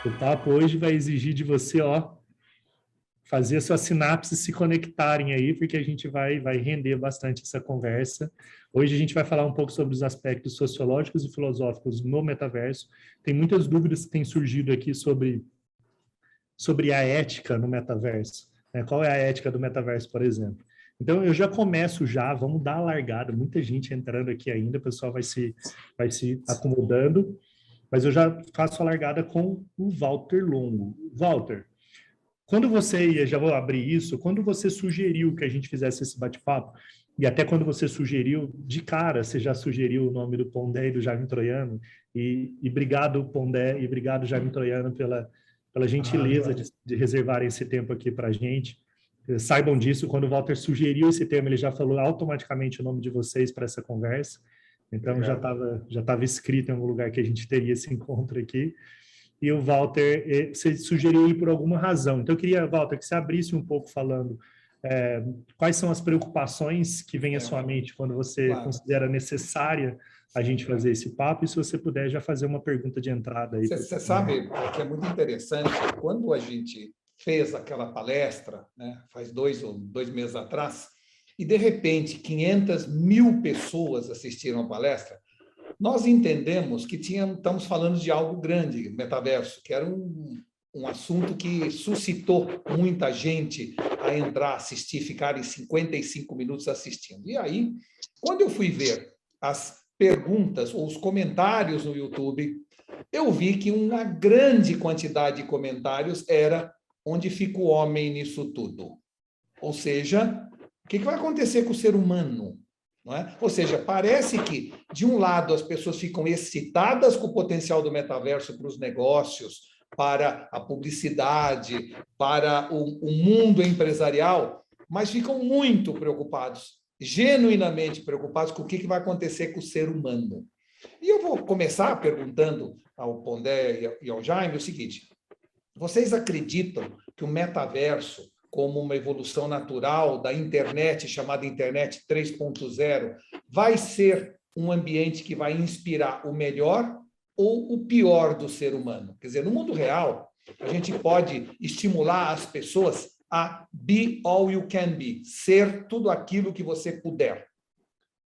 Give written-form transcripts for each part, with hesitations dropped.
O papo hoje vai exigir de você, ó, fazer suas sinapses se conectarem aí, porque a gente vai render bastante essa conversa. Hoje a gente vai falar um pouco sobre os aspectos sociológicos e filosóficos no metaverso. Tem muitas dúvidas que têm surgido aqui sobre a ética no metaverso, né? Qual é a ética do metaverso, por exemplo? Então, eu já começo já, vamos dar a largada, muita gente entrando aqui ainda, o pessoal vai se acomodando, mas eu já faço a largada com o Walter Longo. Walter, quando você, já vou abrir isso, quando você sugeriu que a gente fizesse esse bate-papo, e até quando você sugeriu, de cara, você já sugeriu o nome do Pondé e do Jaime Troiano, e obrigado, Pondé, e obrigado, Jaime Troiano, pela gentileza de reservarem esse tempo aqui para a gente. Saibam disso, quando o Walter sugeriu esse tema, ele já falou automaticamente o nome de vocês para essa conversa, então já estava escrito em algum lugar que a gente teria esse encontro aqui. E o Walter, você sugeriu ele por alguma razão. Então, eu queria, Walter, que você abrisse um pouco falando quais são as preocupações que vêm à sua mente quando você considera necessária a gente fazer esse papo, e se você puder já fazer uma pergunta de entrada aí. Você sabe que é muito interessante, quando a gente fez aquela palestra, né, faz 2 meses atrás, e de repente 500 mil pessoas assistiram a palestra, nós entendemos que estamos falando de algo grande, metaverso, que era um assunto que suscitou muita gente a entrar, assistir, ficarem 55 minutos assistindo. E aí, quando eu fui ver as perguntas ou os comentários no YouTube, eu vi que uma grande quantidade de comentários era: onde fica o homem nisso tudo? Ou seja, o que vai acontecer com o ser humano? Não é? Ou seja, parece que, de um lado, as pessoas ficam excitadas com o potencial do metaverso para os negócios, para a publicidade, para o mundo empresarial, mas ficam muito preocupados, genuinamente preocupados com o que vai acontecer com o ser humano. E eu vou começar perguntando ao Pondé e ao Jaime o seguinte: vocês acreditam que o metaverso, como uma evolução natural da internet, chamada internet 3.0, vai ser um ambiente que vai inspirar o melhor ou o pior do ser humano? Quer dizer, no mundo real, a gente pode estimular as pessoas a be all you can be, ser tudo aquilo que você puder,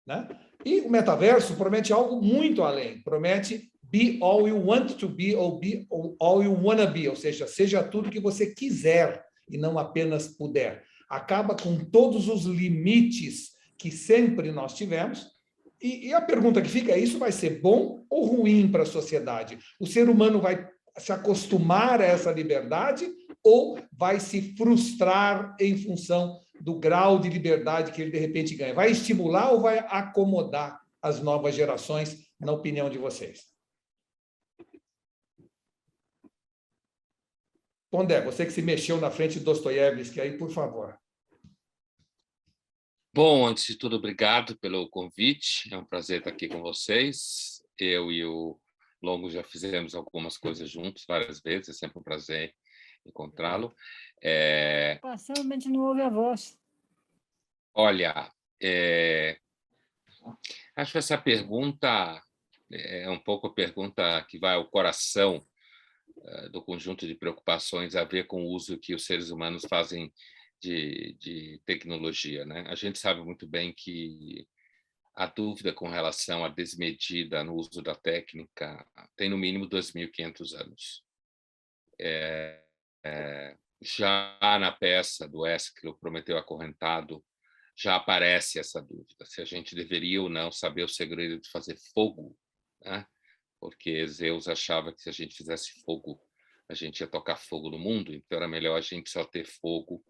né? E o metaverso promete algo muito além, promete be all you want to be ou be all you wanna be, ou seja tudo que você quiser e não apenas puder. Acaba com todos os limites que sempre nós tivemos. E a pergunta que fica é: isso vai ser bom ou ruim para a sociedade? O ser humano vai se acostumar a essa liberdade ou vai se frustrar em função do grau de liberdade que ele, de repente, ganha? Vai estimular ou vai acomodar as novas gerações, na opinião de vocês? Pondé, você que se mexeu na frente de Dostoiévski aí, por favor. Bom, antes de tudo, obrigado pelo convite. É um prazer estar aqui com vocês. Eu e o Longo já fizemos algumas coisas juntos várias vezes. É sempre um prazer encontrá-lo. Realmente não ouve a voz. Olha, acho que essa pergunta é um pouco a pergunta que vai ao coração do conjunto de preocupações a ver com o uso que os seres humanos fazem de tecnologia, né? A gente sabe muito bem que a dúvida com relação à desmedida no uso da técnica tem no mínimo 2.500 anos. Já na peça do Ésquilo, Prometeu Acorrentado, já aparece essa dúvida, se a gente deveria ou não saber o segredo de fazer fogo, né? Porque Zeus achava que se a gente fizesse fogo, a gente ia tocar fogo no mundo, então era melhor a gente só ter fogo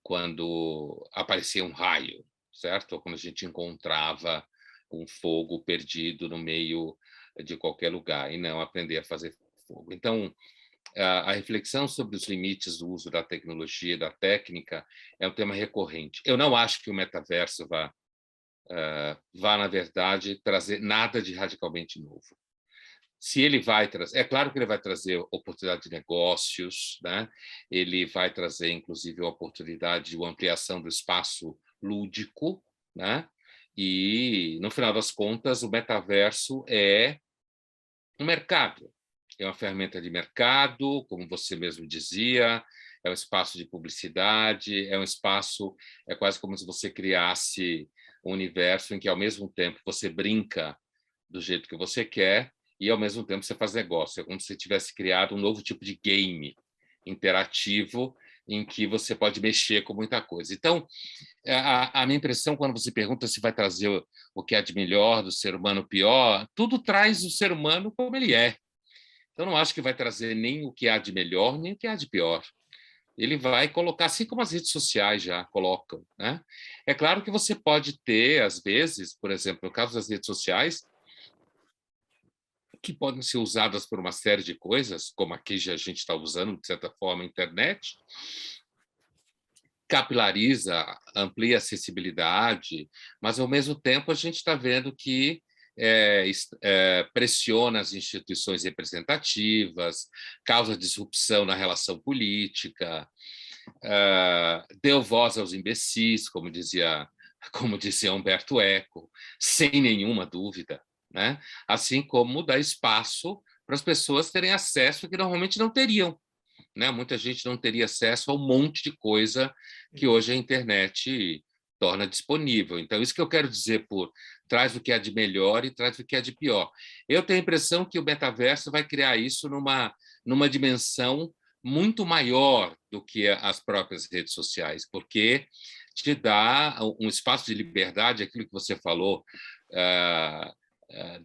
quando aparecia um raio, certo? Ou quando a gente encontrava um fogo perdido no meio de qualquer lugar, e não aprender a fazer fogo. Então, a reflexão sobre os limites do uso da tecnologia e da técnica é um tema recorrente. Eu não acho que o metaverso vá, na verdade, trazer nada de radicalmente novo. Se ele vai trazer, é claro que ele vai trazer oportunidade de negócios, né? Ele vai trazer, inclusive, a oportunidade de uma ampliação do espaço lúdico, né? E, no final das contas, o metaverso é um mercado. é uma ferramenta de mercado, como você mesmo dizia, é um espaço de publicidade, é um espaço, é quase como se você criasse um universo em que, ao mesmo tempo, você brinca do jeito que você quer e, ao mesmo tempo, você faz negócio. É como se você tivesse criado um novo tipo de game interativo em que você pode mexer com muita coisa. Então, a minha impressão, quando você pergunta se vai trazer o que há de melhor do ser humano pior, tudo traz o ser humano como ele é. Então, não acho que vai trazer nem o que há de melhor, nem o que há de pior. Ele vai colocar, assim como as redes sociais já colocam, né? É claro que você pode ter, às vezes, por exemplo, no caso das redes sociais, que podem ser usadas por uma série de coisas, como aqui já a gente está usando, de certa forma, a internet, capilariza, amplia a acessibilidade, mas, ao mesmo tempo, a gente está vendo que pressiona as instituições representativas, causa disrupção na relação política, deu voz aos imbecis, como dizia Humberto Eco, sem nenhuma dúvida, né? Assim como dá espaço para as pessoas terem acesso que normalmente não teriam, né? Muita gente não teria acesso a um monte de coisa que hoje a internet torna disponível. Então, isso que eu quero dizer por traz o que há de melhor e traz o que há de pior. Eu tenho a impressão que o metaverso vai criar isso numa dimensão muito maior do que as próprias redes sociais, porque te dá um espaço de liberdade, aquilo que você falou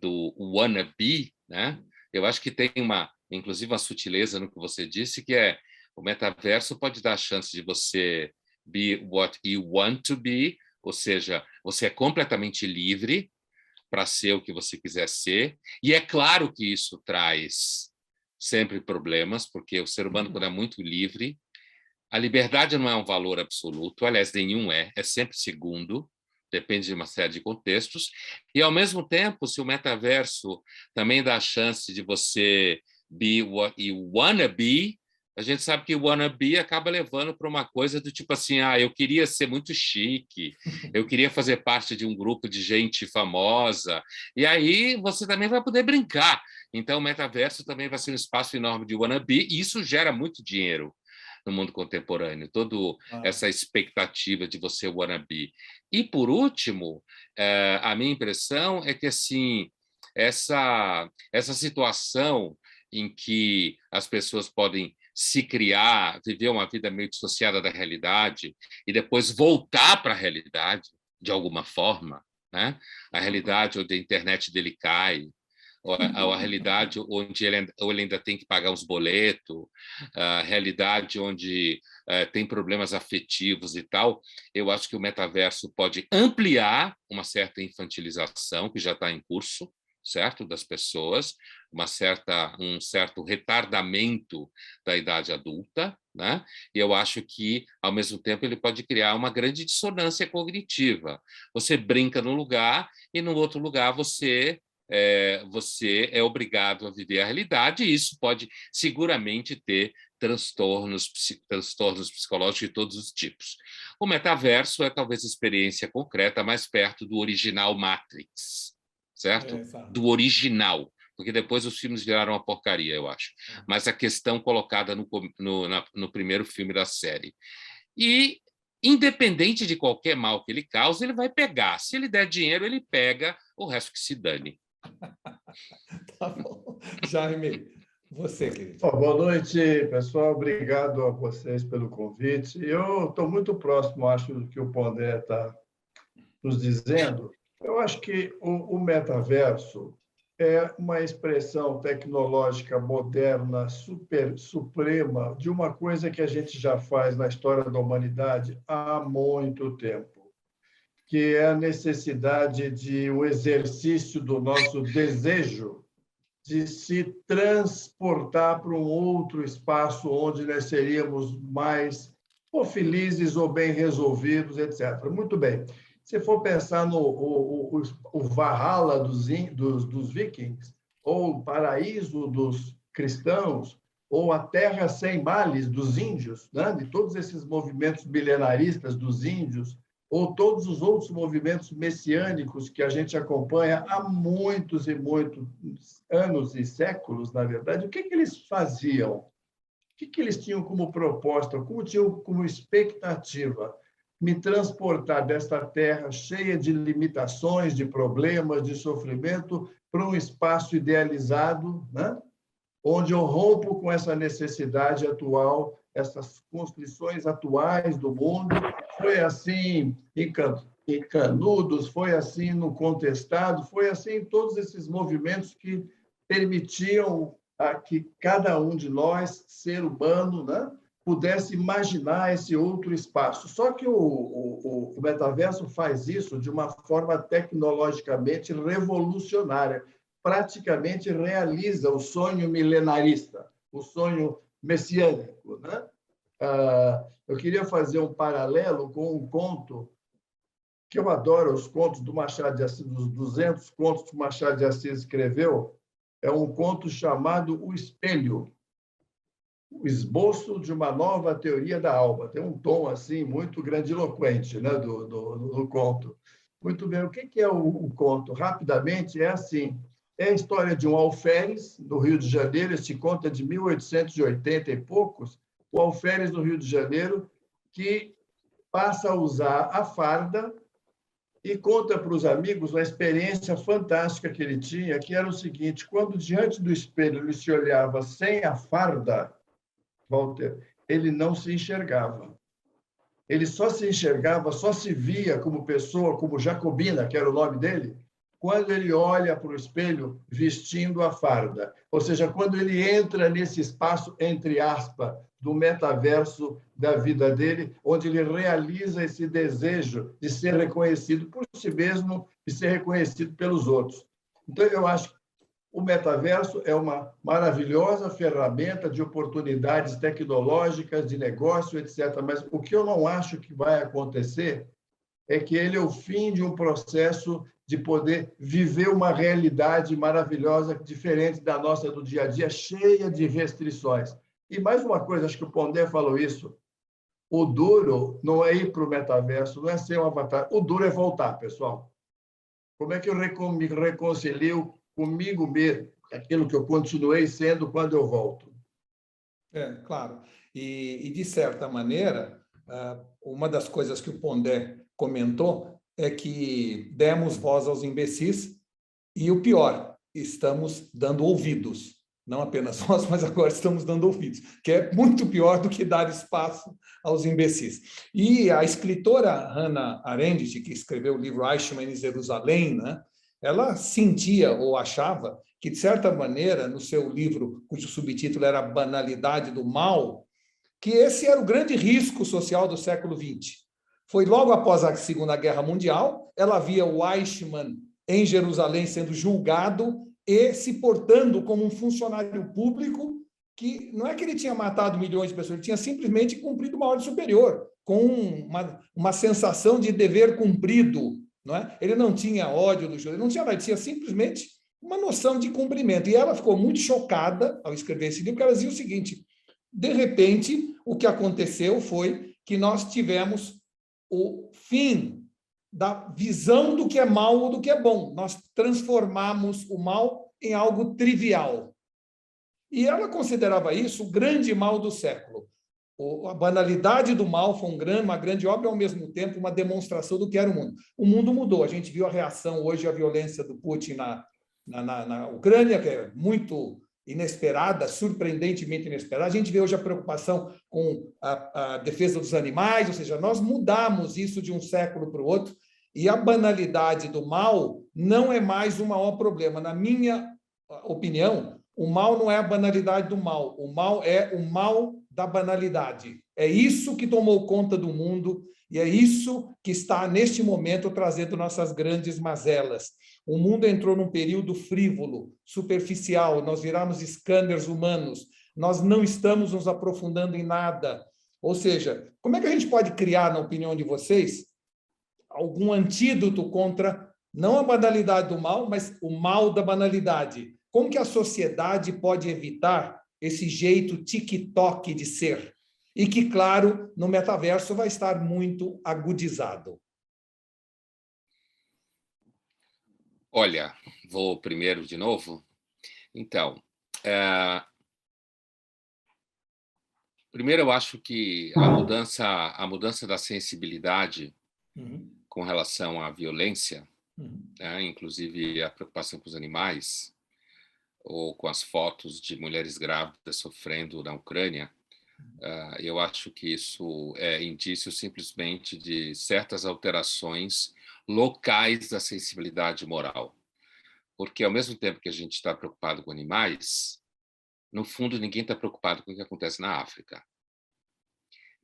do wannabe, né? Eu acho que tem inclusive uma sutileza no que você disse, que o metaverso pode dar a chance de você be what you want to be, ou seja, você é completamente livre para ser o que você quiser ser, e é claro que isso traz sempre problemas, porque o ser humano, quando é muito livre, a liberdade não é um valor absoluto, aliás, nenhum é sempre segundo, depende de uma série de contextos, e, ao mesmo tempo, se o metaverso também dá a chance de você be what you wanna be, a gente sabe que o wannabe acaba levando para uma coisa do tipo assim, eu queria ser muito chique, eu queria fazer parte de um grupo de gente famosa, e aí você também vai poder brincar. Então, o metaverso também vai ser um espaço enorme de wannabe, e isso gera muito dinheiro no mundo contemporâneo, toda essa expectativa de você wannabe. E, por último, a minha impressão é que assim, essa situação em que as pessoas podem se criar, viver uma vida meio dissociada da realidade e depois voltar para a realidade, de alguma forma, né? A realidade onde a internet dele cai, ou a realidade onde ele ainda tem que pagar os boletos, a realidade onde tem problemas afetivos e tal, eu acho que o metaverso pode ampliar uma certa infantilização que já está em curso, certo, das pessoas, um certo retardamento da idade adulta, né? E eu acho que, ao mesmo tempo, ele pode criar uma grande dissonância cognitiva. Você brinca num lugar e, no outro lugar, você é obrigado a viver a realidade, e isso pode seguramente ter transtornos psicológicos de todos os tipos. O metaverso é talvez a experiência concreta mais perto do original Matrix, certo? Do original, porque depois os filmes viraram uma porcaria, eu acho. Mas a questão colocada no primeiro filme da série. E, independente de qualquer mal que ele cause, ele vai pegar. Se ele der dinheiro, ele pega, o resto que se dane. Tá bom. Jaime, você, querido. Boa noite, pessoal. Obrigado a vocês pelo convite. Eu estou muito próximo, acho, do que o Pondé está nos dizendo. Eu acho que o metaverso é uma expressão tecnológica moderna, suprema, de uma coisa que a gente já faz na história da humanidade há muito tempo, que é a necessidade de o exercício do nosso desejo de se transportar para um outro espaço onde nós seríamos mais ou felizes ou bem resolvidos, etc. Muito bem. Se for pensar no o Valhalla dos vikings, ou o paraíso dos cristãos, ou a terra sem males dos índios, né? De todos esses movimentos milenaristas dos índios, ou todos os outros movimentos messiânicos que a gente acompanha há muitos e muitos anos e séculos, na verdade, o que eles faziam? O que eles tinham como proposta? Como tinham como expectativa? Me transportar desta terra cheia de limitações, de problemas, de sofrimento, para um espaço idealizado, né? Onde eu rompo com essa necessidade atual, essas constrições atuais do mundo. Foi assim em Canudos, foi assim no Contestado, foi assim em todos esses movimentos que permitiam que cada um de nós, ser humano, né, pudesse imaginar esse outro espaço. Só que o metaverso faz isso de uma forma tecnologicamente revolucionária, praticamente realiza o sonho milenarista, o sonho messiânico, né? Eu queria fazer um paralelo com um conto que eu adoro, os contos do Machado de Assis, dos 200 contos que o Machado de Assis escreveu. É um conto chamado O Espelho, o esboço de uma nova teoria da alma. Tem um tom assim muito grandiloquente, né, do conto. Muito bem, o que é o conto? Rapidamente, é assim. É a história de um alferes, no Rio de Janeiro, este conto é de 1880 e poucos, o alferes no Rio de Janeiro, que passa a usar a farda e conta para os amigos uma experiência fantástica que ele tinha, que era o seguinte: quando diante do espelho ele se olhava sem a farda, Walter, ele não se enxergava. Ele só se enxergava, só se via como pessoa, como Jacobina, que era o nome dele, quando ele olha para o espelho vestindo a farda. Ou seja, quando ele entra nesse espaço, entre aspas, do metaverso da vida dele, onde ele realiza esse desejo de ser reconhecido por si mesmo e ser reconhecido pelos outros. Então, eu acho que o metaverso é uma maravilhosa ferramenta de oportunidades tecnológicas, de negócio, etc. Mas o que eu não acho que vai acontecer é que ele é o fim de um processo de poder viver uma realidade maravilhosa, diferente da nossa do dia a dia, cheia de restrições. E mais uma coisa, acho que o Pondé falou isso, o duro não é ir para o metaverso, não é ser um avatar, o duro é voltar, pessoal. Como é que eu me reconcilio comigo mesmo, aquilo que eu continuei sendo quando eu volto? Claro. E, de certa maneira, uma das coisas que o Pondé comentou é que demos voz aos imbecis e, o pior, estamos dando ouvidos. Não apenas voz, mas agora estamos dando ouvidos, que é muito pior do que dar espaço aos imbecis. E a escritora Hannah Arendt, que escreveu o livro Eichmann em Jerusalém, né, ela sentia ou achava que, de certa maneira, no seu livro, cujo subtítulo era Banalidade do Mal, que esse era o grande risco social do século XX. Foi logo após a Segunda Guerra Mundial, ela via o Eichmann em Jerusalém sendo julgado e se portando como um funcionário público que não é que ele tinha matado milhões de pessoas, ele tinha simplesmente cumprido uma ordem superior, com uma sensação de dever cumprido. Não é? Ele não tinha ódio do judeu, ele não tinha nada, ele tinha simplesmente uma noção de cumprimento. E ela ficou muito chocada ao escrever esse livro, porque ela dizia o seguinte: de repente, o que aconteceu foi que nós tivemos o fim da visão do que é mal ou do que é bom. Nós transformamos o mal em algo trivial. E ela considerava isso o grande mal do século. A banalidade do mal foi uma grande obra e, ao mesmo tempo, uma demonstração do que era o mundo. O mundo mudou. A gente viu a reação hoje à violência do Putin na Ucrânia, que é muito inesperada, surpreendentemente inesperada. A gente vê hoje a preocupação com a defesa dos animais, ou seja, nós mudamos isso de um século para o outro, e a banalidade do mal não é mais o maior problema. Na minha opinião, o mal não é a banalidade do mal, o mal é o mal da banalidade. É isso que tomou conta do mundo e é isso que está, neste momento, trazendo nossas grandes mazelas. O mundo entrou num período frívolo, superficial, nós viramos scanners humanos, nós não estamos nos aprofundando em nada. Ou seja, como é que a gente pode criar, na opinião de vocês, algum antídoto contra, não a banalidade do mal, mas o mal da banalidade? Como que a sociedade pode evitar esse jeito TikTok de ser? E que, claro, no metaverso vai estar muito agudizado. Olha, vou primeiro de novo. Então, primeiro eu acho que a mudança da sensibilidade com relação à violência, né, inclusive a preocupação com os animais, ou com as fotos de mulheres grávidas sofrendo na Ucrânia, eu acho que isso é indício simplesmente de certas alterações locais da sensibilidade moral. Porque, ao mesmo tempo que a gente está preocupado com animais, no fundo, ninguém está preocupado com o que acontece na África.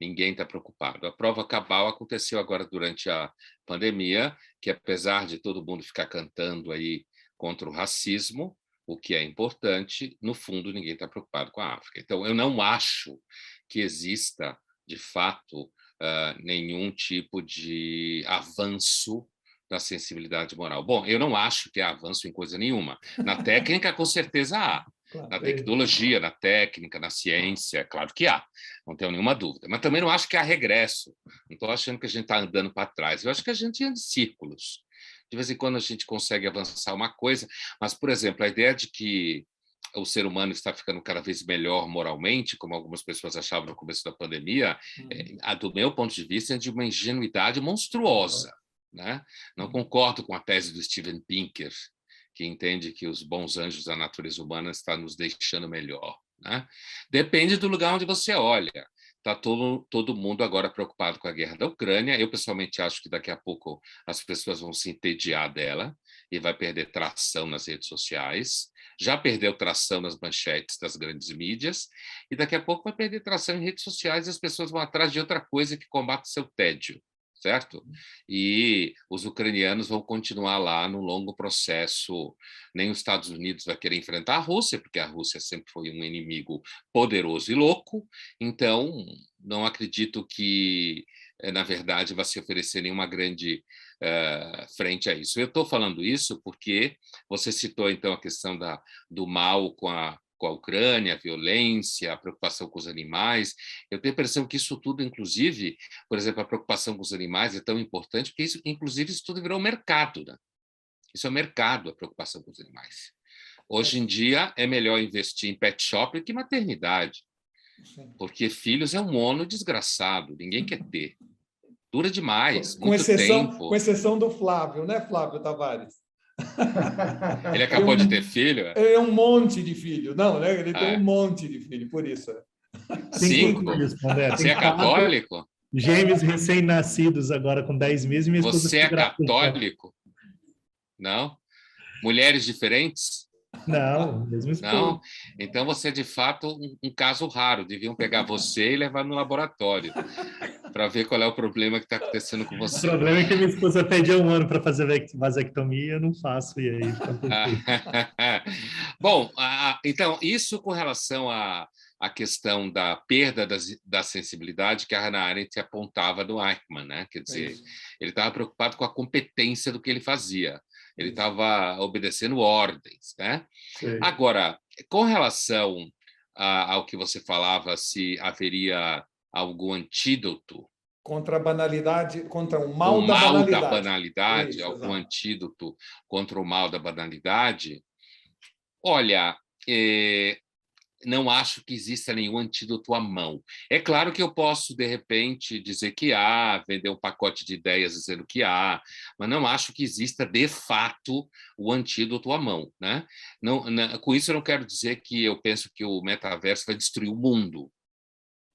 Ninguém está preocupado. A prova cabal aconteceu agora durante a pandemia, que apesar de todo mundo ficar cantando aí contra o racismo, o que é importante, no fundo, ninguém está preocupado com a África. Então, eu não acho que exista, de fato, nenhum tipo de avanço da sensibilidade moral. Bom, eu não acho que há avanço em coisa nenhuma. Na técnica, com certeza há. Claro. Na tecnologia, na técnica, na ciência, claro que há, não tenho nenhuma dúvida. Mas também não acho que há regresso. Não estou achando que a gente está andando para trás. Eu acho que a gente anda em círculos. De vez em quando a gente consegue avançar uma coisa, mas, por exemplo, a ideia de que o ser humano está ficando cada vez melhor moralmente, como algumas pessoas achavam no começo da pandemia, do meu ponto de vista, é de uma ingenuidade monstruosa. Né? Não concordo com a tese do Steven Pinker, que entende que os bons anjos da natureza humana estão nos deixando melhor. Né? Depende do lugar onde você olha. Está todo mundo agora preocupado com a guerra da Ucrânia. Eu, pessoalmente, acho que daqui a pouco as pessoas vão se entediar dela e vai perder tração nas redes sociais. Já perdeu tração nas manchetes das grandes mídias e daqui a pouco vai perder tração em redes sociais e as pessoas vão atrás de outra coisa que combate seu tédio. Certo? E os ucranianos vão continuar lá no longo processo. Nem os Estados Unidos vai querer enfrentar a Rússia, porque a Rússia sempre foi um inimigo poderoso e louco. Então, não acredito que, na verdade, vai se oferecer nenhuma grande frente a isso. Eu estou falando isso porque você citou, então, a questão do mal com a Ucrânia, a violência, a preocupação com os animais. Eu tenho a impressão que isso tudo, inclusive, por exemplo, a preocupação com os animais é tão importante porque, inclusive, isso tudo virou mercado. Né? Isso é mercado, a preocupação com os animais. Hoje em dia, é melhor investir em pet shop do que maternidade, porque filhos é um ônus desgraçado, ninguém quer ter. Dura demais, muito tempo. Com exceção do Flávio, né, Flávio Tavares? Ele acabou de ter filho? Ele é um monte de filho. Não, né? Ele tem um monte de filho, por isso. 5? Você é católico? Gêmeos recém-nascidos agora com 10 meses. Minha esposa Você é católico? Não? Mulheres diferentes? Não, mesmo esposa. Não? Então você é, de fato, um caso raro. Deviam pegar você e levar no laboratório para ver qual é o problema que está acontecendo com você. O problema é que minha esposa pede 1 ano para fazer vasectomia, eu não faço, e aí... Bom, então, isso com relação à questão da perda da sensibilidade que a Hannah Arendt apontava no Eichmann, né? Quer dizer, ele estava preocupado com a competência do que ele fazia. Ele estava obedecendo ordens, né? Sim. Agora, com relação ao que você falava, se haveria algum antídoto contra a banalidade, contra o mal da banalidade. Isso, algum antídoto contra o mal da banalidade? Olha, não acho que exista nenhum antídoto à mão. É claro que eu posso, de repente, dizer que há, vender um pacote de ideias dizendo que há, mas não acho que exista, de fato, o antídoto à mão. Né? Com isso, eu não quero dizer que eu penso que o metaverso vai destruir o mundo.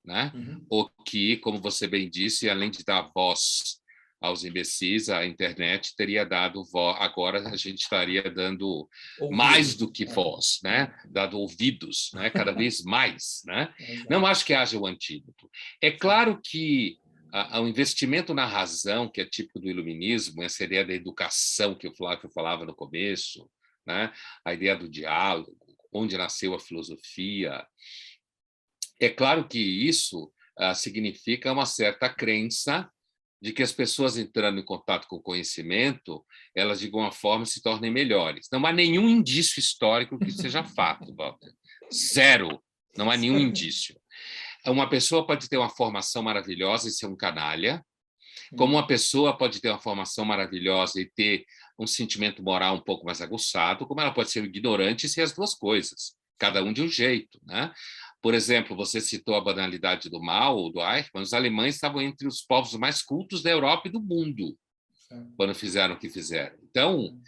Né? Ou que, como você bem disse, além de dar voz aos imbecis, a internet teria dado voz. Agora a gente estaria dando mais do que voz, né? Dado ouvidos, né? Cada vez mais. Né? Não acho que haja o antídoto. É claro que o investimento na razão, que é típico do iluminismo, essa ideia da educação que o Flávio falava no começo, né? A ideia do diálogo, onde nasceu a filosofia. É claro que isso significa uma certa crença de que as pessoas entrando em contato com o conhecimento, elas, de alguma forma, se tornem melhores. Não há nenhum indício histórico que seja fato, Walter. Zero. Não há nenhum indício. Uma pessoa pode ter uma formação maravilhosa e ser um canalha, como uma pessoa pode ter uma formação maravilhosa e ter um sentimento moral um pouco mais aguçado, como ela pode ser ignorante e ser as duas coisas, cada um de um jeito, né? Por exemplo, você citou a banalidade do mal, do Eichmann. Os alemães estavam entre os povos mais cultos da Europa e do mundo quando fizeram o que fizeram. Então,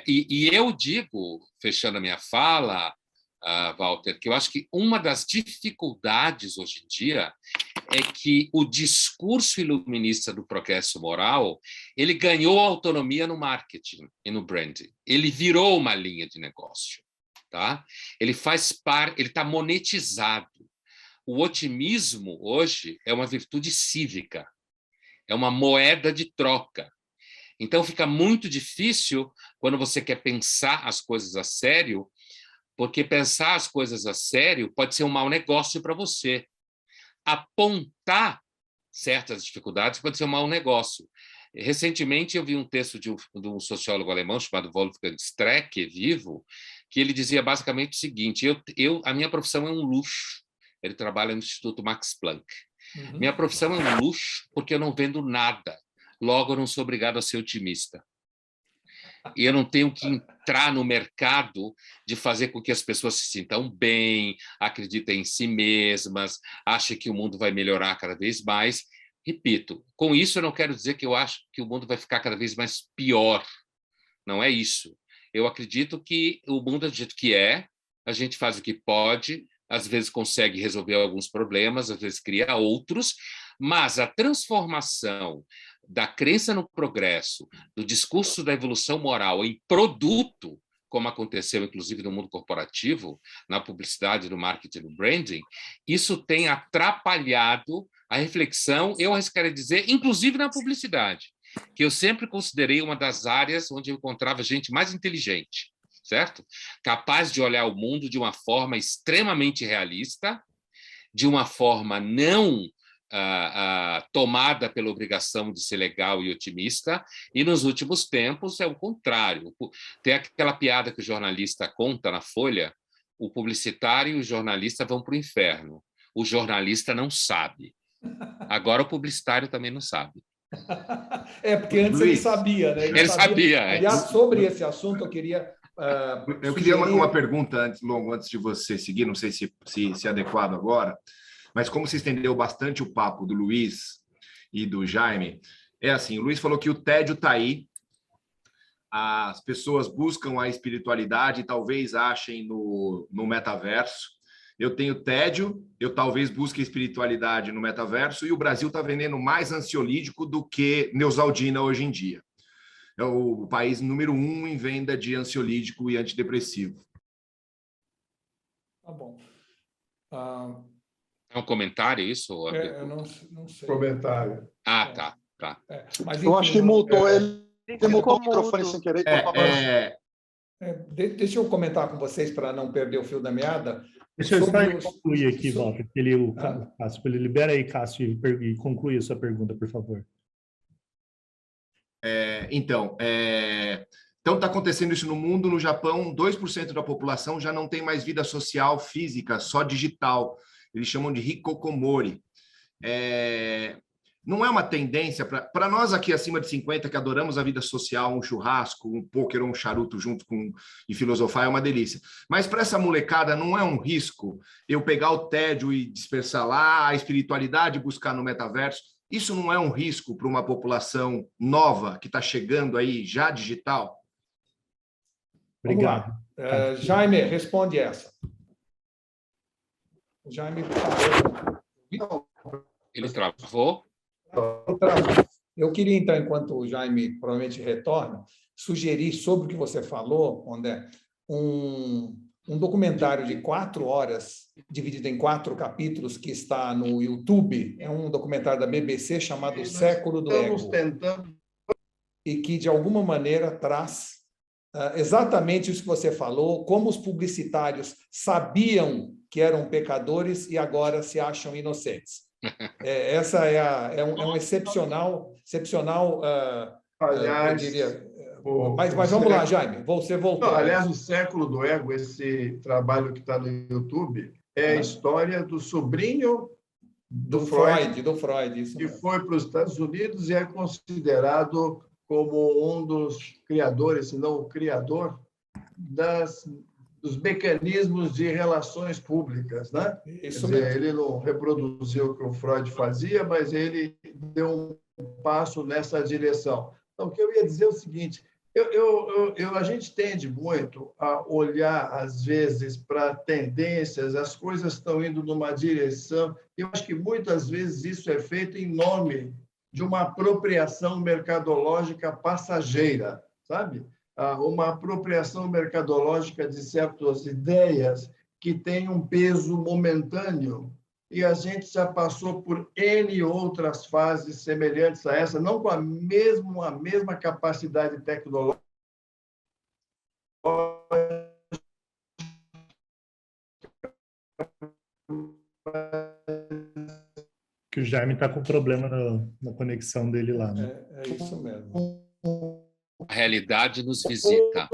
e eu digo, fechando a minha fala, Walter, que eu acho que uma das dificuldades hoje em dia é que o discurso iluminista do progresso moral, ele ganhou autonomia no marketing e no branding. Ele virou uma linha de negócio, tá? Ele está monetizado. O otimismo hoje é uma virtude cívica, é uma moeda de troca. Então fica muito difícil quando você quer pensar as coisas a sério, porque pensar as coisas a sério pode ser um mau negócio para você. Apontar certas dificuldades pode ser um mau negócio. Recentemente, eu vi um texto de um sociólogo alemão chamado Wolfgang Streeck, vivo, que ele dizia basicamente o seguinte: a minha profissão é um luxo. Ele trabalha no Instituto Max Planck. Minha profissão é um luxo porque eu não vendo nada. Logo, eu não sou obrigado a ser otimista. E eu não tenho que entrar no mercado de fazer com que as pessoas se sintam bem, acreditem em si mesmas, achem que o mundo vai melhorar cada vez mais. Repito, com isso eu não quero dizer que eu acho que o mundo vai ficar cada vez mais pior. Não é isso. Eu acredito que o mundo é do jeito que é, a gente faz o que pode, às vezes consegue resolver alguns problemas, às vezes cria outros, mas a transformação da crença no progresso, do discurso da evolução moral em produto, como aconteceu, inclusive, no mundo corporativo, na publicidade, no marketing, no branding, isso tem atrapalhado a reflexão, eu arriscaria dizer, inclusive na publicidade, que eu sempre considerei uma das áreas onde eu encontrava gente mais inteligente, certo? Capaz de olhar o mundo de uma forma extremamente realista, de uma forma não tomada pela obrigação de ser legal e otimista, e nos últimos tempos é o contrário. Tem aquela piada que o jornalista conta na Folha: o publicitário e o jornalista vão para o inferno. O jornalista não sabe. Agora o publicitário também não sabe. Porque antes ele sabia, né? Ele sabia. Aliás, sobre esse assunto, eu queria... eu queria uma pergunta, antes de você seguir, não sei se é adequado agora, mas como você estendeu bastante o papo do Luiz e do Jaime, é assim, o Luiz falou que o tédio está aí, as pessoas buscam a espiritualidade e talvez achem no metaverso. Eu tenho tédio, eu talvez busque a espiritualidade no metaverso, e o Brasil está vendendo mais ansiolítico do que Neosaldina hoje em dia. É o país número 1 em venda de ansiolítico e antidepressivo. Tá bom. É um comentário isso? Eu não sei. Comentário. Tá. Mas, enfim, eu acho que mutou ele mutou o microfone sem querer. Deixa eu comentar com vocês para não perder o fio da meada. Deixa eu só concluir aqui, Walter. Cássio, libera aí, Cássio, e conclui a sua pergunta, por favor. Então, está acontecendo isso no mundo. No Japão, 2% da população já não tem mais vida social física, só digital. Eles chamam de hikokomori. Não é uma tendência para nós aqui acima de 50 que adoramos a vida social, um churrasco, um pôquer ou um charuto junto e filosofar é uma delícia. Mas para essa molecada não é um risco eu pegar o tédio e dispersar lá, a espiritualidade buscar no metaverso? Isso não é um risco para uma população nova que está chegando aí já digital? Obrigado. Jaime, responde essa. O Jaime ele travou. Eu queria, então, enquanto o Jaime provavelmente retorna, sugerir sobre o que você falou, André, um documentário de 4 horas, dividido em 4 capítulos, que está no YouTube. É um documentário da BBC chamado O Século do Ego. E que, de alguma maneira, traz exatamente isso que você falou, como os publicitários sabiam que eram pecadores e agora se acham inocentes. Essa é um excepcional aliás, eu diria. Mas vamos lá, Jaime, você voltou. Não, aliás, o Século do Ego, esse trabalho que está no YouTube, é a história do sobrinho do Freud, isso que foi para os Estados Unidos e é considerado como um dos criadores, se não o criador, dos mecanismos de relações públicas, né? Isso Quer dizer, mesmo. ele não reproduziu o que o Freud fazia, mas ele deu um passo nessa direção. Então, o que eu ia dizer é o seguinte: a gente tende muito a olhar, às vezes, para tendências, as coisas estão indo numa direção, e eu acho que muitas vezes isso é feito em nome de uma apropriação mercadológica passageira, sabe? Uma apropriação mercadológica de certas ideias que têm um peso momentâneo, e a gente já passou por N outras fases semelhantes a essa, não com a mesma capacidade tecnológica, Que o Jaime está com problema na conexão dele lá, né? É isso mesmo. A realidade nos visita.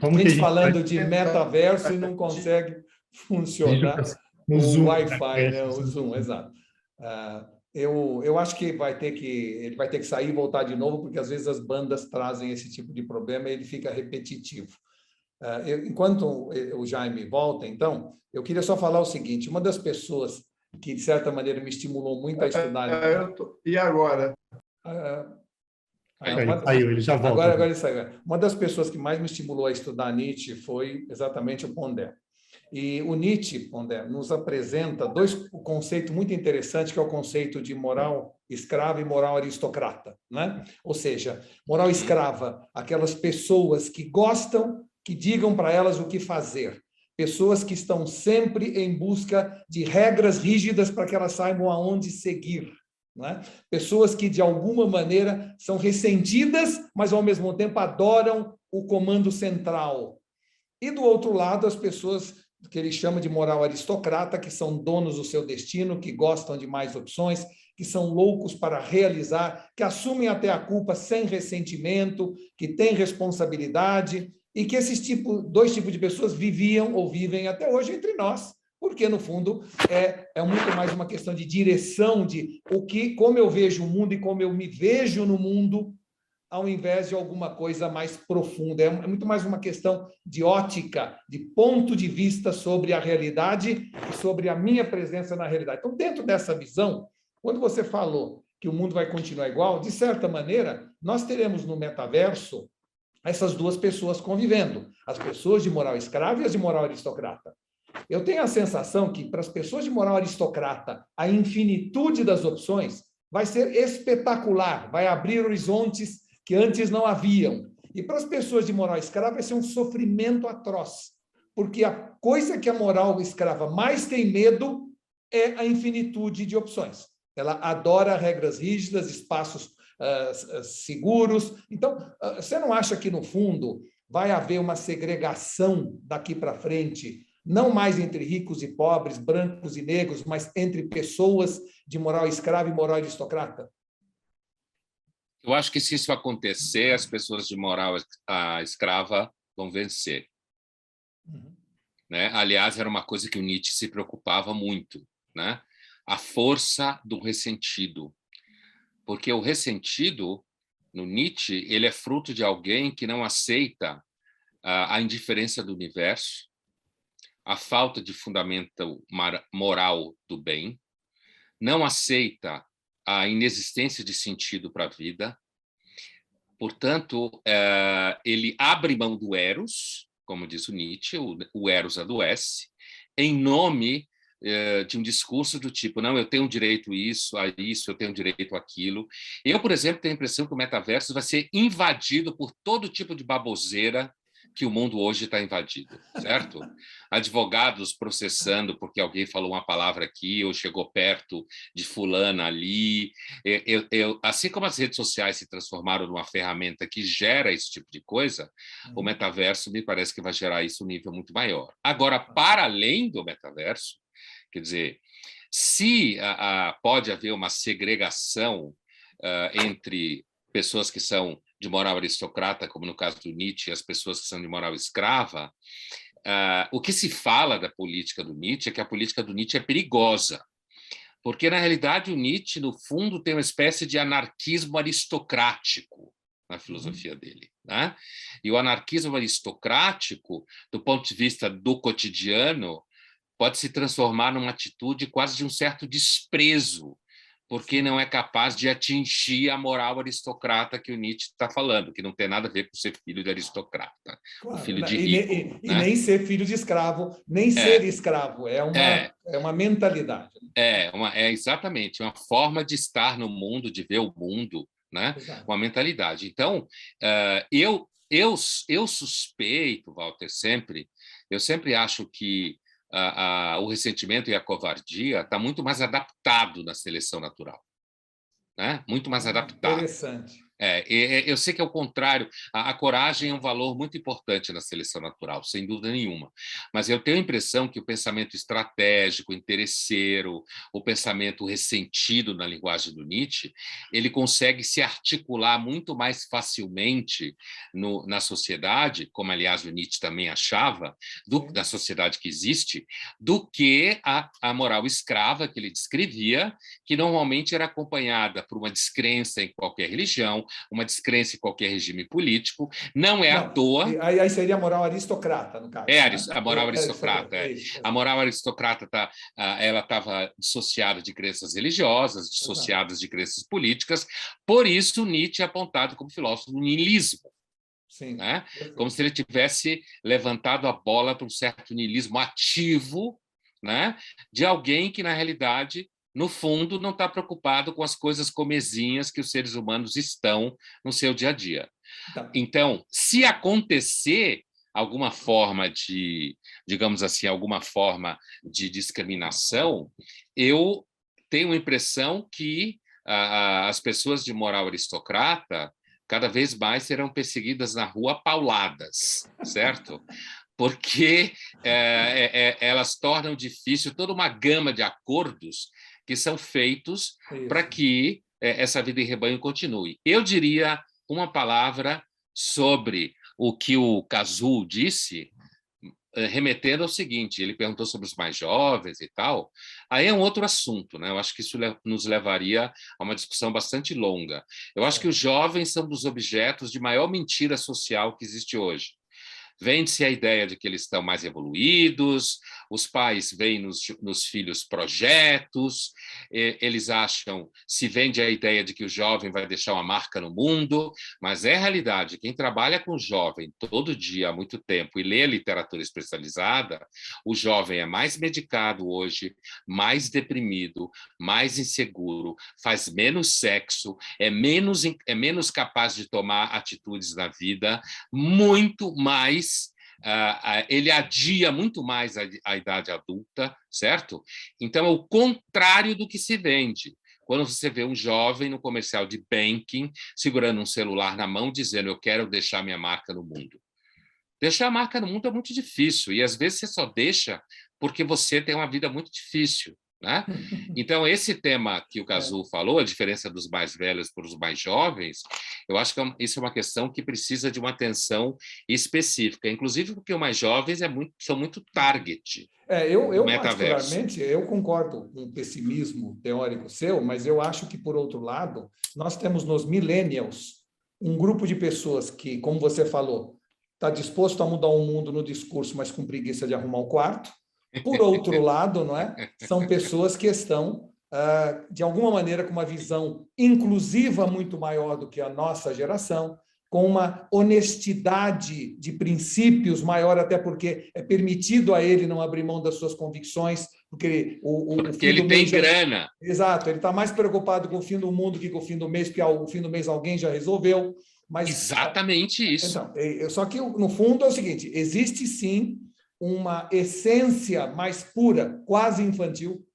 Como A que a gente gente falando de metaverso e não consegue funcionar no o Zoom, Wi-Fi, né? O assim. Zoom, exato. Eu acho que ele vai ter que sair e voltar de novo, porque às vezes as bandas trazem esse tipo de problema e ele fica repetitivo. Enquanto o Jaime volta, então, eu queria só falar o seguinte: uma das pessoas que, de certa maneira, me estimulou muito a estudar... E agora? Saiu, ele já volta. Agora ele saiu. Uma das pessoas que mais me estimulou a estudar Nietzsche foi exatamente o Pondé. E o Nietzsche, Pondé, nos apresenta um conceitos muito interessantes, que é o conceito de moral escrava e moral aristocrata, né? Ou seja, moral escrava, aquelas pessoas que gostam que digam para elas o que fazer. Pessoas que estão sempre em busca de regras rígidas para que elas saibam aonde seguir. Né? Pessoas que, de alguma maneira, são ressentidas, mas, ao mesmo tempo, adoram o comando central. E, do outro lado, as pessoas que ele chama de moral aristocrata, que são donos do seu destino, que gostam de mais opções, que são loucos para realizar, que assumem até a culpa sem ressentimento, que têm responsabilidade, e que esses dois tipos de pessoas viviam ou vivem até hoje entre nós, porque, no fundo, é muito mais uma questão de direção, de como eu vejo o mundo e como eu me vejo no mundo, ao invés de alguma coisa mais profunda. É muito mais uma questão de ótica, de ponto de vista sobre a realidade e sobre a minha presença na realidade. Então, dentro dessa visão, quando você falou que o mundo vai continuar igual, de certa maneira, nós teremos no metaverso essas duas pessoas convivendo, as pessoas de moral escrava e as de moral aristocrata. Eu tenho a sensação que, para as pessoas de moral aristocrata, a infinitude das opções vai ser espetacular, vai abrir horizontes que antes não haviam. E para as pessoas de moral escrava vai ser um sofrimento atroz, porque a coisa que a moral escrava mais tem medo é a infinitude de opções. Ela adora regras rígidas, espaços seguros. Então, você não acha que, no fundo, vai haver uma segregação daqui para frente, não mais entre ricos e pobres, brancos e negros, mas entre pessoas de moral escrava e moral aristocrata? Eu acho que, se isso acontecer, as pessoas de moral escrava vão vencer. Né? Aliás, era uma coisa que o Nietzsche se preocupava muito, né? A força do ressentido. Porque o ressentido, no Nietzsche, ele é fruto de alguém que não aceita a indiferença do universo, a falta de fundamento moral do bem, não aceita a inexistência de sentido para a vida. Portanto, ele abre mão do eros, como diz o Nietzsche, o eros adoece, em nome de um discurso do tipo: não, eu tenho direito a isso, eu tenho direito àquilo. Eu, por exemplo, tenho a impressão que o metaverso vai ser invadido por todo tipo de baboseira que o mundo hoje está invadido, certo? Advogados processando porque alguém falou uma palavra aqui ou chegou perto de fulana ali. Assim como as redes sociais se transformaram numa ferramenta que gera esse tipo de coisa, o metaverso me parece que vai gerar isso um nível muito maior. Agora, para além do metaverso, quer dizer, se pode haver uma segregação entre pessoas que são de moral aristocrata, como no caso do Nietzsche, e as pessoas que são de moral escrava, o que se fala da política do Nietzsche é que a política do Nietzsche é perigosa, Porque, na realidade, o Nietzsche, no fundo, tem uma espécie de anarquismo aristocrático na filosofia dele, né? E o anarquismo aristocrático, do ponto de vista do cotidiano, pode se transformar numa atitude quase de um certo desprezo, porque não é capaz de atingir a moral aristocrata que o Nietzsche está falando, que não tem nada a ver com ser filho de aristocrata, Claro, o filho de e, rico. e nem ser filho de escravo, nem ser escravo, é uma mentalidade. É exatamente uma forma de estar no mundo, de ver o mundo, né? Uma mentalidade. Então, eu suspeito, Walter, eu sempre acho que o ressentimento e a covardia está muito mais adaptado na seleção natural, né? Muito mais adaptado. Interessante. Eu sei que é o contrário. A coragem é um valor muito importante na seleção natural, sem dúvida nenhuma. Mas eu tenho a impressão que o pensamento estratégico, interesseiro, o pensamento ressentido na linguagem do Nietzsche, ele consegue se articular muito mais facilmente na sociedade, como, aliás, o Nietzsche também achava, da sociedade que existe, do que a moral escrava que ele descrevia, que normalmente era acompanhada por uma descrença em qualquer religião, uma descrença em qualquer regime político. Não é à toa... Aí seria a moral aristocrata, no caso. A moral aristocrata. A moral aristocrata ela estava dissociada de crenças religiosas, dissociadas de crenças políticas. Por isso, Nietzsche é apontado como filósofo do niilismo. Sim, né? Como se ele tivesse levantado a bola para um certo niilismo ativo, né? De alguém que, na realidade, no fundo, não está preocupado com as coisas comezinhas que os seres humanos estão no seu dia a dia. Então, se acontecer alguma forma de, digamos assim, alguma forma de discriminação, eu tenho a impressão que as pessoas de moral aristocrata cada vez mais serão perseguidas na rua a pauladas, certo? Porque elas tornam difícil toda uma gama de acordos que são feitos para que essa vida em rebanho continue. Eu diria uma palavra sobre o que o Cazul disse, remetendo ao seguinte: ele perguntou sobre os mais jovens e tal. Aí é um outro assunto, né? Eu acho que isso nos levaria a uma discussão bastante longa. Eu acho que os jovens são dos objetos de maior mentira social que existe hoje. Vende-se a ideia de que eles estão mais evoluídos, os pais veem nos filhos projetos, eles acham, se vende a ideia de que o jovem vai deixar uma marca no mundo, mas é a realidade. Quem trabalha com jovem todo dia há muito tempo e lê literatura especializada, o jovem é mais medicado hoje, mais deprimido, mais inseguro, faz menos sexo, é menos capaz de tomar atitudes na vida, muito mais. Ele adia muito mais a idade adulta, certo? Então, é o contrário do que se vende. Quando você vê um jovem no comercial de banking segurando um celular na mão, dizendo: eu quero deixar minha marca no mundo. Deixar a marca no mundo é muito difícil, e às vezes você só deixa porque você tem uma vida muito difícil, né? Então, esse tema que o Cazul falou, a diferença dos mais velhos para os mais jovens, eu acho que isso é uma questão que precisa de uma atenção específica, inclusive porque os mais jovens são muito target. Eu particularmente, eu concordo com o pessimismo teórico seu, mas eu acho que, por outro lado, nós temos nos millennials um grupo de pessoas que, como você falou, está disposto a mudar o mundo no discurso, mas com preguiça de arrumar o quarto. Por outro lado, não é? São pessoas que estão, de alguma maneira, com uma visão inclusiva muito maior do que a nossa geração, com uma honestidade de princípios maior, até porque é permitido a ele não abrir mão das suas convicções, porque porque ele tem grana. Exato, ele está mais preocupado com o fim do mundo que com o fim do mês, porque o fim do mês alguém já resolveu. Mas, exatamente isso. Então, só que, no fundo, é o seguinte: existe sim uma essência mais pura, quase infantil,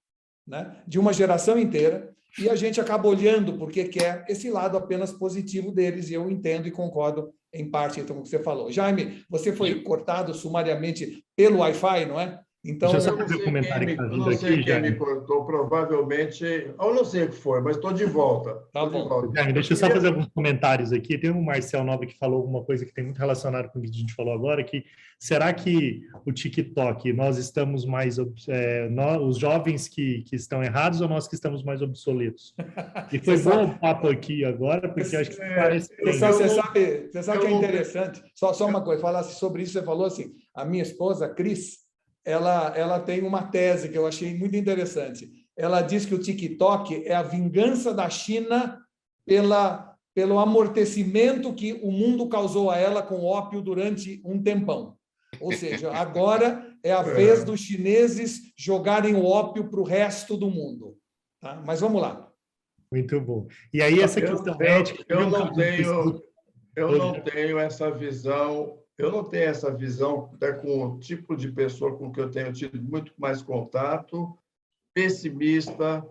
né, de uma geração inteira, e a gente acaba olhando porque quer esse lado apenas positivo deles, e eu entendo e concordo em parte então, com o que você falou. Jaime, você foi cortado sumariamente pelo Wi-Fi, não é? Então, Deixa eu só fazer um comentário que está vindo não sei aqui, quem me Jaime. cortou, provavelmente. Eu não sei o que foi, mas estou de volta. Tá Tô de bom. volta. Jaime, deixa eu só fazer alguns comentários aqui. Tem um Marcel Nova que falou alguma coisa que tem muito relacionado com o que a gente falou agora, que será que o TikTok, nós estamos mais... os jovens que estão errados ou nós que estamos mais obsoletos? E foi bom o papo aqui agora, porque acho que parece... Pessoal, você sabe que é interessante? Só uma coisa, falasse sobre isso, você falou assim, a minha esposa, Cris, ela tem uma tese que eu achei muito interessante. Ela diz que o TikTok é a vingança da China pelo amortecimento que o mundo causou a ela com ópio durante um tempão. Ou seja, agora é a vez dos chineses jogarem o ópio para o resto do mundo. Tá? Mas vamos lá. Muito bom. E aí, essa questão ética... Eu não tenho essa visão. Eu não tenho essa visão, até com o tipo de pessoa com que eu tenho tido muito mais contato, pessimista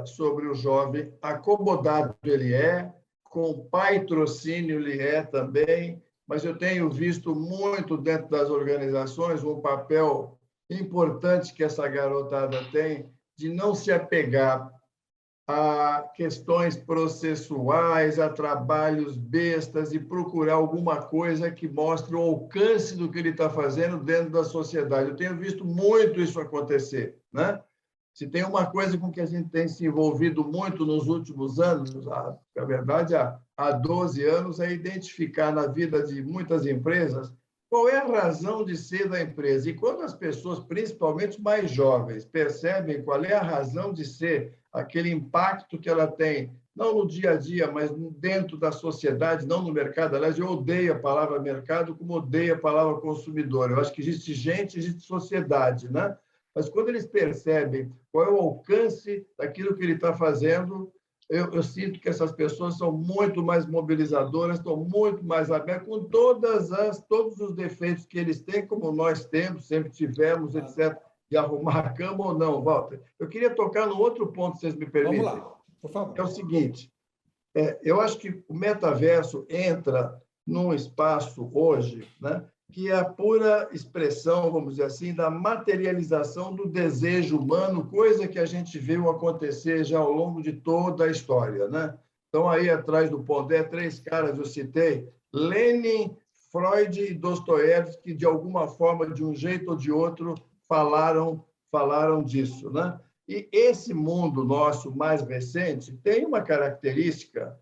sobre o jovem. Acomodado ele é, com patrocínio ele é também, mas eu tenho visto muito dentro das organizações um papel importante que essa garotada tem de não se apegar a questões processuais, a trabalhos bestas e procurar alguma coisa que mostre o alcance do que ele está fazendo dentro da sociedade. Eu tenho visto muito isso acontecer, né? Se tem uma coisa com que a gente tem se envolvido muito nos últimos anos, na verdade, há 12 anos, é identificar na vida de muitas empresas qual é a razão de ser da empresa. E quando as pessoas, principalmente mais jovens, percebem qual é a razão de ser, aquele impacto que ela tem, não no dia a dia, mas dentro da sociedade, não no mercado. Aliás, eu odeio a palavra mercado como odeio a palavra consumidor. Eu acho que existe gente, existe sociedade, né? Mas quando eles percebem qual é o alcance daquilo que ele está fazendo, eu sinto que essas pessoas são muito mais mobilizadoras, estão muito mais abertas, com todos os defeitos que eles têm, como nós temos, sempre tivemos, etc., de arrumar a cama ou não, Walter. Eu queria tocar no outro ponto, se vocês me permitem. Vamos lá, por favor. É o seguinte, eu acho que o metaverso entra num espaço hoje, né, que é a pura expressão, vamos dizer assim, da materialização do desejo humano, coisa que a gente viu acontecer já ao longo de toda a história, né? Então, aí atrás do Pondé, 3 caras eu citei, Lenin, Freud e Dostoiévski, que de alguma forma, de um jeito ou de outro, falaram disso, né? E esse mundo nosso mais recente tem uma característica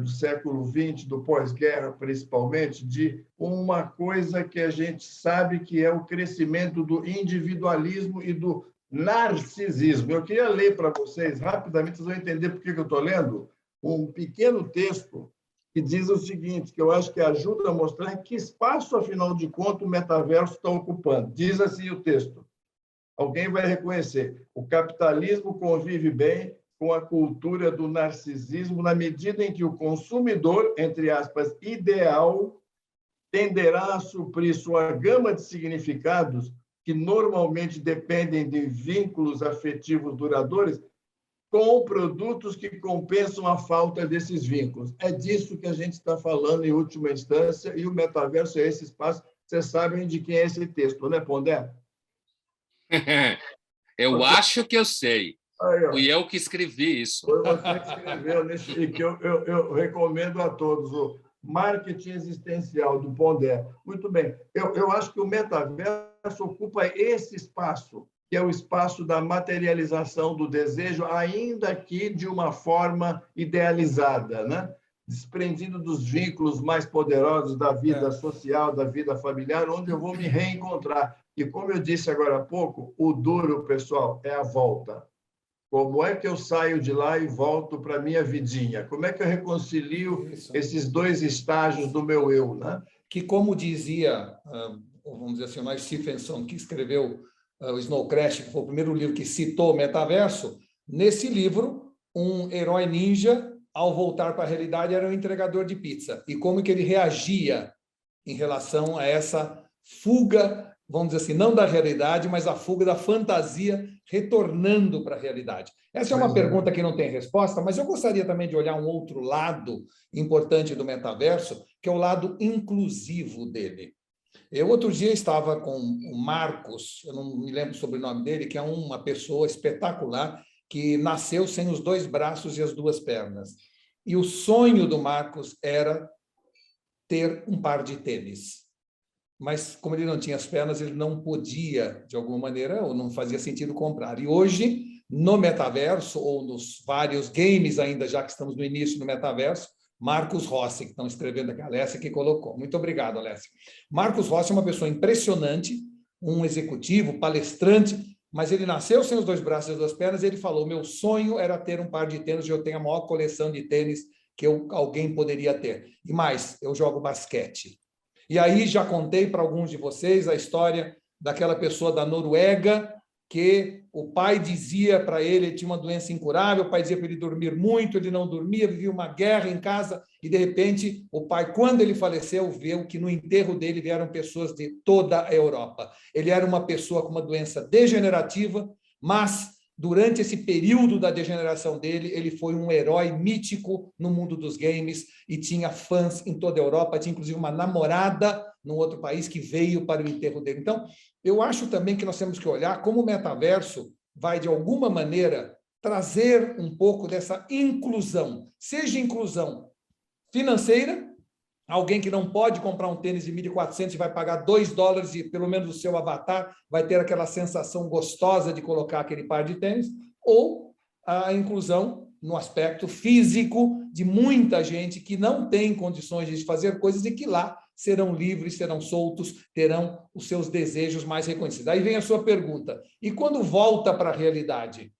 do século XX, do pós-guerra, principalmente, de uma coisa que a gente sabe que é o crescimento do individualismo e do narcisismo. Eu queria ler para vocês, rapidamente, vocês vão entender por que eu estou lendo, um pequeno texto que diz o seguinte, que eu acho que ajuda a mostrar que espaço, afinal de contas, o metaverso está ocupando. Diz assim o texto, alguém vai reconhecer, o capitalismo convive bem com a cultura do narcisismo na medida em que o consumidor, entre aspas, ideal, tenderá a suprir sua gama de significados que normalmente dependem de vínculos afetivos duradouros com produtos que compensam a falta desses vínculos. É disso que a gente está falando em última instância e o metaverso é esse espaço. Vocês sabem de quem é esse texto, né, Pondé? Eu acho que eu sei. Fui eu que escrevi isso. Foi você que escreveu, e que eu recomendo a todos, o Marketing Existencial, do Pondé. Muito bem. Eu acho que o metaverso ocupa esse espaço, que é o espaço da materialização do desejo, ainda que de uma forma idealizada, né? Desprendido dos vínculos mais poderosos da vida social, da vida familiar, onde eu vou me reencontrar. E, como eu disse agora há pouco, o duro, pessoal, é a volta. Como é que eu saio de lá e volto para a minha vidinha? Como é que eu reconcilio esses 2 estágios do meu eu, né? Que, como dizia, vamos dizer assim, o Stephenson, que escreveu o Snow Crash, que foi o primeiro livro que citou o metaverso, nesse livro, um herói ninja, ao voltar para a realidade, era um entregador de pizza. E como que ele reagia em relação a essa fuga, vamos dizer assim, não da realidade, mas a fuga da fantasia retornando para a realidade. Essa é uma pergunta que não tem resposta, mas eu gostaria também de olhar um outro lado importante do metaverso, que é o lado inclusivo dele. Eu, outro dia, estava com o Marcos, eu não me lembro sobre o sobrenome dele, que é uma pessoa espetacular, que nasceu sem os 2 braços e as 2 pernas. E o sonho do Marcos era ter um par de tênis. Mas, como ele não tinha as pernas, ele não podia, de alguma maneira, ou não fazia sentido comprar. E hoje, no metaverso, ou nos vários games ainda, já que estamos no início do metaverso, Marcos Rossi, que estão escrevendo aqui, a Alessia que colocou. Muito obrigado, Alessia. Marcos Rossi é uma pessoa impressionante, um executivo, palestrante, mas ele nasceu sem os 2 braços e as 2 pernas, e ele falou, meu sonho era ter um par de tênis, e eu tenho a maior coleção de tênis que alguém poderia ter. E mais, eu jogo basquete. E aí já contei para alguns de vocês a história daquela pessoa da Noruega que o pai dizia para ele tinha uma doença incurável, o pai dizia para ele dormir muito, ele não dormia, vivia uma guerra em casa, e de repente o pai, quando ele faleceu, viu que no enterro dele vieram pessoas de toda a Europa. Ele era uma pessoa com uma doença degenerativa, mas durante esse período da degeneração dele, ele foi um herói mítico no mundo dos games e tinha fãs em toda a Europa, tinha inclusive uma namorada num outro país que veio para o enterro dele. Então, eu acho também que nós temos que olhar como o metaverso vai, de alguma maneira, trazer um pouco dessa inclusão, seja inclusão financeira, alguém que não pode comprar um tênis de 1.400 e vai pagar $2 e pelo menos o seu avatar vai ter aquela sensação gostosa de colocar aquele par de tênis, ou a inclusão no aspecto físico de muita gente que não tem condições de fazer coisas e que lá serão livres, serão soltos, terão os seus desejos mais reconhecidos. Aí vem a sua pergunta, e quando volta para a realidade?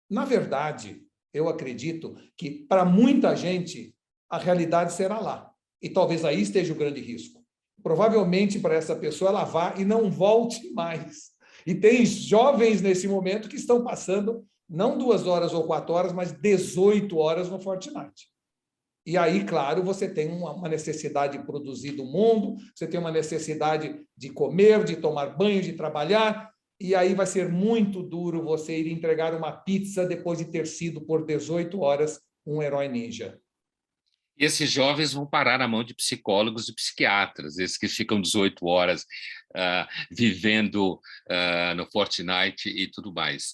Na verdade, eu acredito que para muita gente a realidade será lá. E talvez aí esteja o grande risco. Provavelmente, para essa pessoa, ela vá e não volte mais. E tem jovens nesse momento que estão passando não 2 horas ou 4 horas, mas 18 horas no Fortnite. E aí, claro, você tem uma necessidade de produzir do mundo, você tem uma necessidade de comer, de tomar banho, de trabalhar, e aí vai ser muito duro você ir entregar uma pizza depois de ter sido, por 18 horas, um herói ninja. E esses jovens vão parar na mão de psicólogos e psiquiatras, esses que ficam 18 horas vivendo no Fortnite e tudo mais.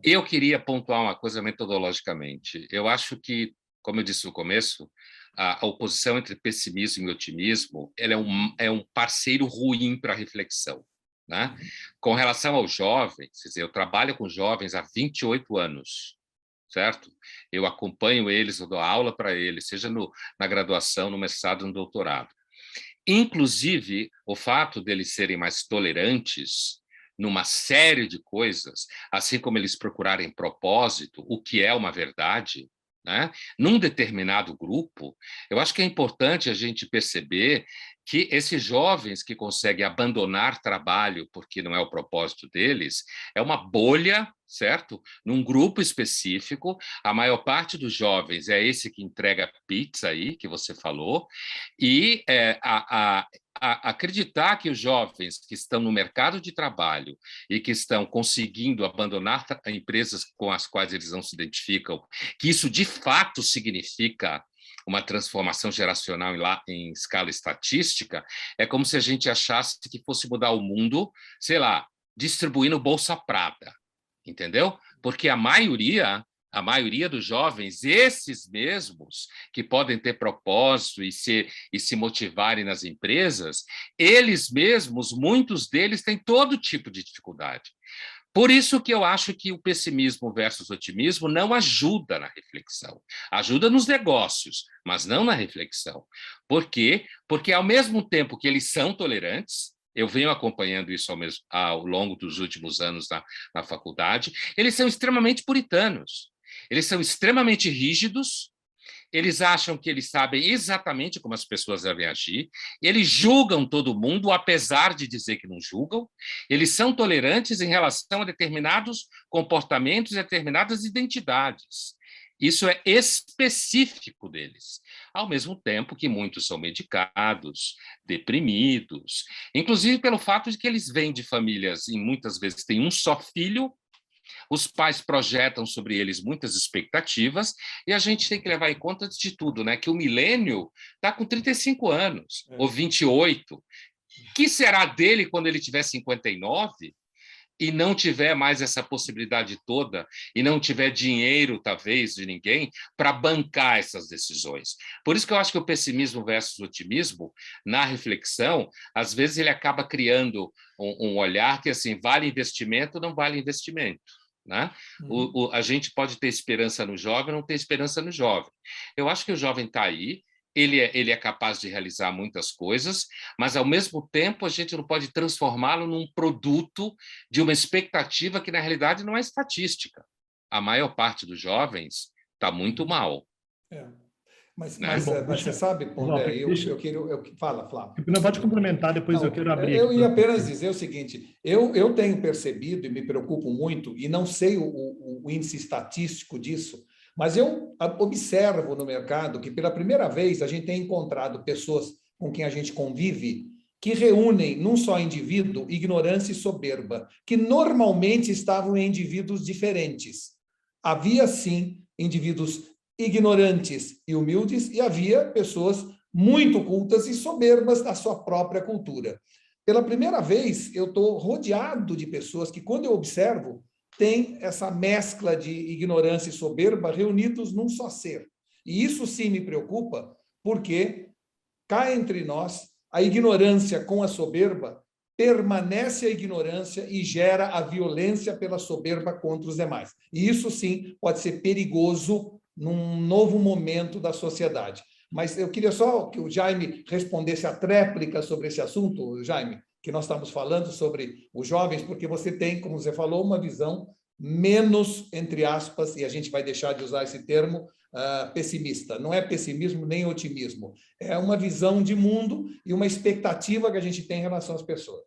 Eu queria pontuar uma coisa metodologicamente. Eu acho que, como eu disse no começo, a oposição entre pessimismo e otimismo ela é um parceiro ruim para a reflexão. Né? Com relação aos jovens, quer dizer, eu trabalho com jovens há 28 anos, certo? Eu acompanho eles, eu dou aula para eles, seja na graduação, no mestrado, no doutorado. Inclusive, o fato deles serem mais tolerantes numa série de coisas, assim como eles procurarem propósito, o que é uma verdade, né? Num determinado grupo, eu acho que é importante a gente perceber que esses jovens que conseguem abandonar trabalho porque não é o propósito deles, é uma bolha, certo? Num grupo específico, a maior parte dos jovens é esse que entrega pizza aí, que você falou, e acreditar que os jovens que estão no mercado de trabalho e que estão conseguindo abandonar empresas com as quais eles não se identificam, que isso de fato significa uma transformação geracional em escala estatística, é como se a gente achasse que fosse mudar o mundo, sei lá, distribuindo Bolsa Prata, entendeu? Porque a maioria dos jovens, esses mesmos que podem ter propósito e se motivarem nas empresas, eles mesmos, muitos deles têm todo tipo de dificuldade. Por isso que eu acho que o pessimismo versus otimismo não ajuda na reflexão. Ajuda nos negócios, mas não na reflexão. Por quê? Porque, ao mesmo tempo que eles são tolerantes, eu venho acompanhando isso ao longo dos últimos anos na faculdade, eles são extremamente puritanos, eles são extremamente rígidos, eles acham que eles sabem exatamente como as pessoas devem agir, eles julgam todo mundo, apesar de dizer que não julgam, eles são tolerantes em relação a determinados comportamentos e determinadas identidades. Isso é específico deles, ao mesmo tempo que muitos são medicados, deprimidos, inclusive pelo fato de que eles vêm de famílias, e muitas vezes têm um só filho, os pais projetam sobre eles muitas expectativas, e a gente tem que levar em conta de tudo, né? Que o milênio está com 35 anos, ou 28, O que será dele quando ele tiver 59 e não tiver mais essa possibilidade toda, e não tiver dinheiro, talvez, de ninguém, para bancar essas decisões? Por isso que eu acho que o pessimismo versus otimismo, na reflexão, às vezes ele acaba criando um olhar que, assim, vale investimento, não vale investimento, né? A gente pode ter esperança no jovem, não ter esperança no jovem. Eu acho que o jovem está aí, ele é capaz de realizar muitas coisas, mas, ao mesmo tempo, a gente não pode transformá-lo num produto de uma expectativa que, na realidade, não é estatística. A maior parte dos jovens está muito mal. Mas Bom, você sabe, Pondé, eu queria... Fala, Flávio. Não, pode complementar, depois eu quero abrir. Eu ia apenas dizer o seguinte, eu tenho percebido, e me preocupo muito, e não sei o índice estatístico disso, mas eu observo no mercado que, pela primeira vez, a gente tem encontrado pessoas com quem a gente convive que reúnem num só indivíduo ignorância e soberba, que normalmente estavam em indivíduos diferentes. Havia, sim, indivíduos ignorantes e humildes, e havia pessoas muito cultas e soberbas da sua própria cultura. Pela primeira vez, eu estou rodeado de pessoas que, quando eu observo, tem essa mescla de ignorância e soberba reunidos num só ser. E isso sim me preocupa, porque cá entre nós, a ignorância com a soberba permanece a ignorância e gera a violência pela soberba contra os demais. E isso sim pode ser perigoso num novo momento da sociedade. Mas eu queria só que o Jaime respondesse a tréplica sobre esse assunto, Jaime, que nós estamos falando sobre os jovens, porque você tem, como você falou, uma visão menos, entre aspas, e a gente vai deixar de usar esse termo, pessimista. Não é pessimismo nem otimismo. É uma visão de mundo e uma expectativa que a gente tem em relação às pessoas.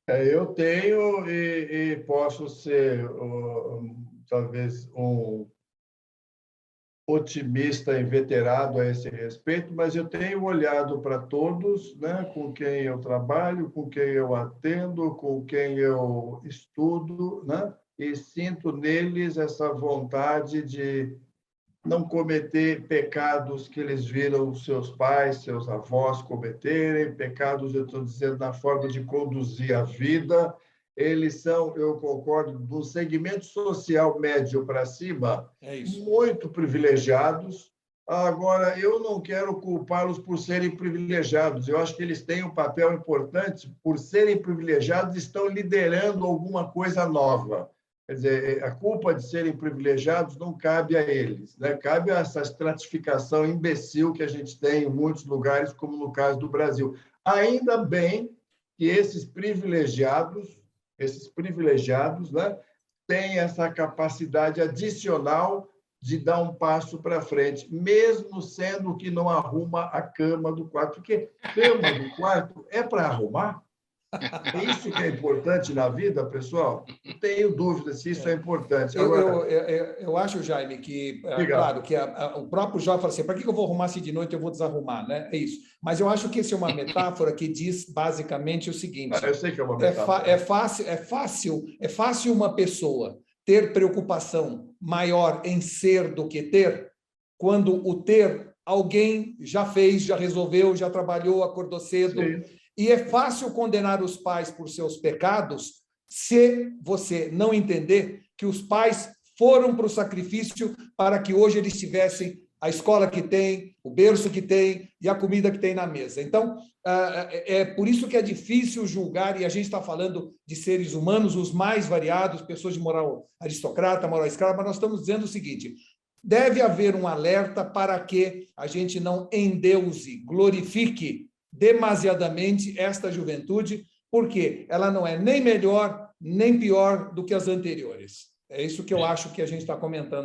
Eu tenho e posso ser, talvez, um otimista inveterado a esse respeito, mas eu tenho olhado para todos, né, com quem eu trabalho, com quem eu atendo, com quem eu estudo, né, e sinto neles essa vontade de não cometer pecados que eles viram seus pais, seus avós cometerem, pecados, eu estou dizendo, na forma de conduzir a vida. Eles são, eu concordo, do segmento social médio para cima, muito privilegiados. Agora, eu não quero culpá-los por serem privilegiados. Eu acho que eles têm um papel importante. Por serem privilegiados, estão liderando alguma coisa nova. Quer dizer, a culpa de serem privilegiados não cabe a eles, né? Cabe a essa estratificação imbecil que a gente tem em muitos lugares, como no caso do Brasil. Ainda bem que esses privilegiados, né, têm essa capacidade adicional de dar um passo para frente, mesmo sendo que não arruma a cama do quarto, porque cama do quarto é para arrumar. É isso que é importante na vida, pessoal? Não tenho dúvida se isso é importante. Agora, eu acho, Jaime, que, claro, que o próprio Jó fala assim, para que eu vou arrumar se de noite eu vou desarrumar, né? É isso. Mas eu acho que isso é uma metáfora que diz basicamente o seguinte. Eu sei que é uma metáfora. É fácil uma pessoa ter preocupação maior em ser do que ter, quando o ter alguém já fez, já resolveu, já trabalhou, acordou cedo. Sim. E é fácil condenar os pais por seus pecados se você não entender que os pais foram para o sacrifício para que hoje eles tivessem a escola que tem, o berço que tem e a comida que tem na mesa. Então, é por isso que é difícil julgar, e a gente está falando de seres humanos, os mais variados, pessoas de moral aristocrata, moral escrava, mas nós estamos dizendo o seguinte: deve haver um alerta para que a gente não endeuse, glorifique demasiadamente esta juventude, porque ela não é nem melhor nem pior do que as anteriores. É isso que eu acho que a gente está comentando.